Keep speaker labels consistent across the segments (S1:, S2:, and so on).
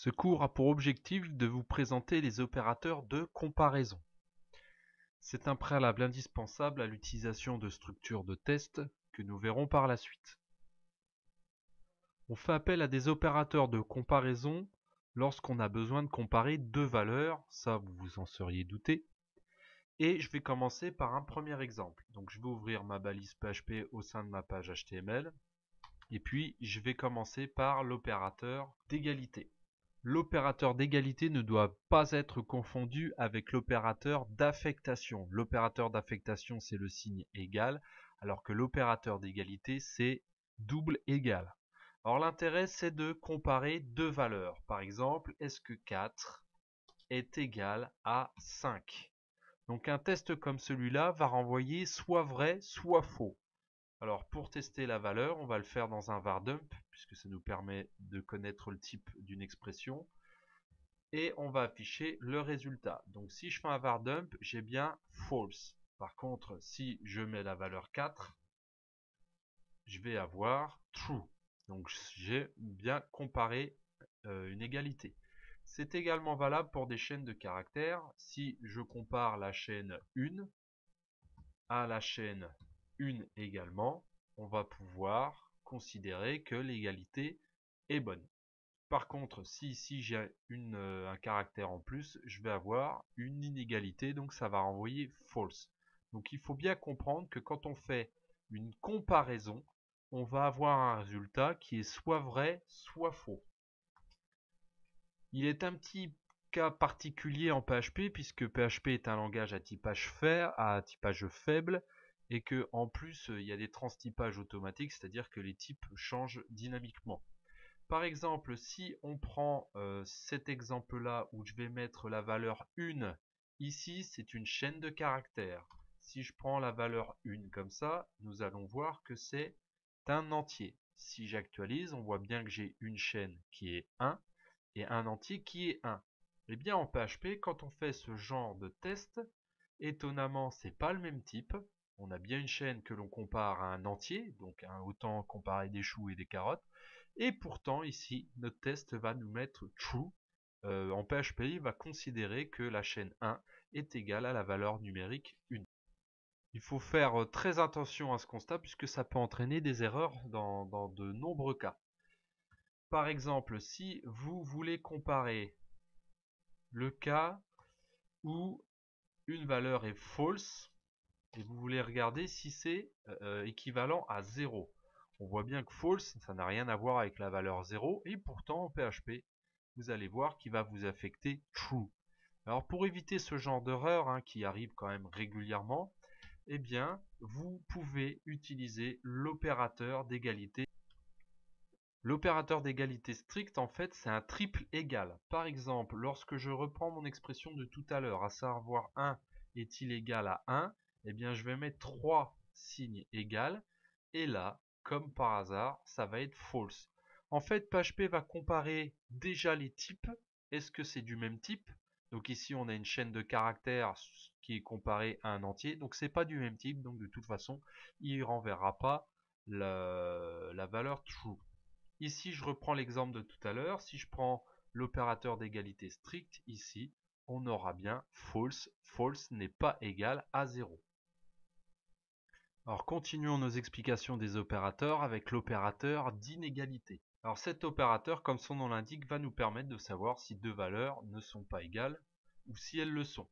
S1: Ce cours a pour objectif de vous présenter les opérateurs de comparaison. C'est un préalable indispensable à l'utilisation de structures de test que nous verrons par la suite. On fait appel à des opérateurs de comparaison lorsqu'on a besoin de comparer deux valeurs, ça vous vous en seriez douté. Et je vais commencer par un premier exemple. Donc je vais ouvrir ma balise PHP au sein de ma page HTML. Et puis je vais commencer par l'opérateur d'égalité. L'opérateur d'égalité ne doit pas être confondu avec l'opérateur d'affectation. L'opérateur d'affectation, c'est le signe égal, alors que l'opérateur d'égalité, c'est double égal. Alors l'intérêt, c'est de comparer deux valeurs. Par exemple, est-ce que 4 est égal à 5? Donc un test comme celui-là va renvoyer soit vrai, soit faux. Alors pour tester la valeur, on va le faire dans un var_dump, puisque ça nous permet de connaître le type d'une expression. Et on va afficher le résultat. Donc si je fais un var_dump, j'ai bien false. Par contre, si je mets la valeur 4, je vais avoir true. Donc j'ai bien comparé une égalité. C'est également valable pour des chaînes de caractères. Si je compare la chaîne 1 à la chaîne 1 également, on va pouvoir considérer que l'égalité est bonne. Par contre, si ici j'ai un caractère en plus, je vais avoir une inégalité, donc ça va renvoyer false. Donc il faut bien comprendre que quand on fait une comparaison, on va avoir un résultat qui est soit vrai, soit faux. Il est un petit cas particulier en PHP, puisque PHP est un langage à typage faible, et que en plus il y a des transtypages automatiques, c'est-à-dire que les types changent dynamiquement. Par exemple, si on prend cet exemple-là où je vais mettre la valeur 1, ici c'est une chaîne de caractères. Si je prends la valeur 1 comme ça, nous allons voir que c'est un entier. Si j'actualise, on voit bien que j'ai une chaîne qui est 1 et un entier qui est 1. Eh bien en PHP, quand on fait ce genre de test, étonnamment c'est pas le même type. On a bien une chaîne que l'on compare à un entier, donc autant comparer des choux et des carottes. Et pourtant ici, notre test va nous mettre true. En PHP, il va considérer que la chaîne 1 est égale à la valeur numérique 1. Il faut faire très attention à ce constat puisque ça peut entraîner des erreurs dans de nombreux cas. Par exemple, si vous voulez comparer le cas où une valeur est false et vous voulez regarder si c'est équivalent à 0. On voit bien que false, ça n'a rien à voir avec la valeur 0 et pourtant en PHP, vous allez voir qu'il va vous affecter true. Alors pour éviter ce genre d'erreur qui arrive quand même régulièrement, eh bien vous pouvez utiliser l'opérateur d'égalité. L'opérateur d'égalité stricte, en fait, c'est un triple égal. Par exemple, lorsque je reprends mon expression de tout à l'heure, à savoir 1 est-il égal à 1, eh bien, je vais mettre 3 signes égales. Et là, comme par hasard, ça va être false. En fait, PHP va comparer déjà les types. Est-ce que c'est du même type? Donc ici, on a une chaîne de caractères qui est comparée à un entier. Donc c'est pas du même type. Donc de toute façon, il renverra pas la valeur true. Ici, je reprends l'exemple de tout à l'heure. Si je prends l'opérateur d'égalité stricte, ici, on aura bien false. False n'est pas égal à 0. Alors, continuons nos explications des opérateurs avec l'opérateur d'inégalité. Alors, cet opérateur, comme son nom l'indique, va nous permettre de savoir si deux valeurs ne sont pas égales ou si elles le sont.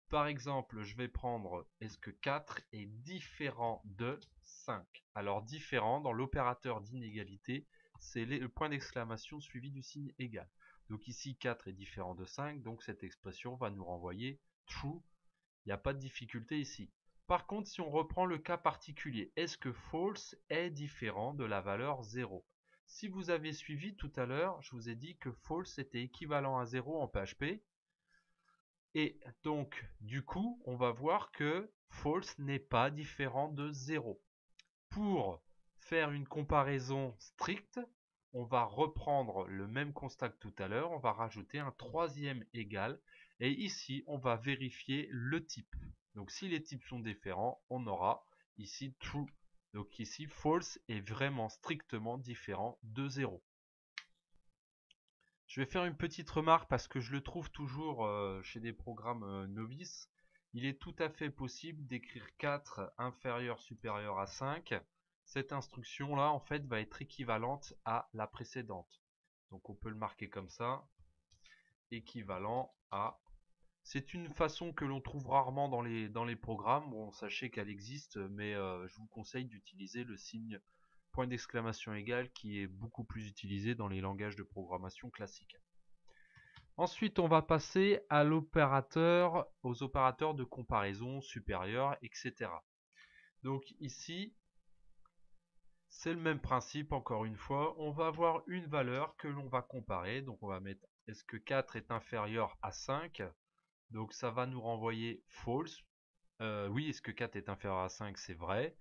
S1: Par exemple, je vais prendre est-ce que 4 est différent de 5? Alors, différent, dans l'opérateur d'inégalité, c'est le point d'exclamation suivi du signe égal. Donc ici, 4 est différent de 5, donc cette expression va nous renvoyer true. Il n'y a pas de difficulté ici. Par contre, si on reprend le cas particulier, est-ce que false est différent de la valeur 0? Si vous avez suivi tout à l'heure, je vous ai dit que false était équivalent à 0 en PHP. Et donc, du coup, on va voir que false n'est pas différent de 0. Pour faire une comparaison stricte, on va reprendre le même constat que tout à l'heure, on va rajouter un troisième égal, et ici, on va vérifier le type. Donc, si les types sont différents, on aura ici true. Donc ici, false est vraiment strictement différent de 0. Je vais faire une petite remarque parce que je le trouve toujours chez des programmes novices. Il est tout à fait possible d'écrire 4 inférieur supérieur à 5. Cette instruction-là, en fait, va être équivalente à la précédente. Donc on peut le marquer comme ça, équivalent à... C'est une façon que l'on trouve rarement dans les programmes. Bon, sachez qu'elle existe, mais je vous conseille d'utiliser le signe point d'exclamation égal qui est beaucoup plus utilisé dans les langages de programmation classiques. Ensuite, on va passer à aux opérateurs de comparaison supérieurs, etc. Donc ici, c'est le même principe, encore une fois. On va avoir une valeur que l'on va comparer. Donc on va mettre est-ce que 4 est inférieur à 5? Donc ça va nous renvoyer false. Oui, est-ce que 4 est inférieur à 5? C'est vrai.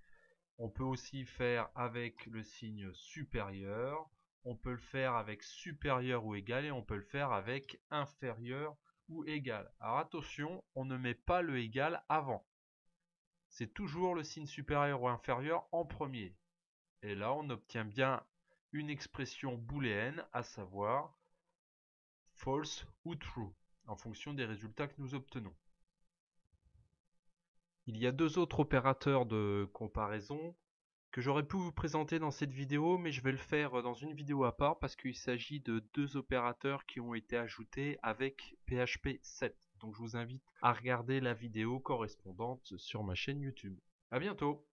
S1: On peut aussi faire avec le signe supérieur. On peut le faire avec supérieur ou égal et on peut le faire avec inférieur ou égal. Alors attention, on ne met pas le égal avant. C'est toujours le signe supérieur ou inférieur en premier. Et là, on obtient bien une expression booléenne, à savoir false ou true, en fonction des résultats que nous obtenons. Il y a deux autres opérateurs de comparaison que j'aurais pu vous présenter dans cette vidéo, mais je vais le faire dans une vidéo à part parce qu'il s'agit de deux opérateurs qui ont été ajoutés avec PHP 7. Donc je vous invite à regarder la vidéo correspondante sur ma chaîne YouTube. À bientôt!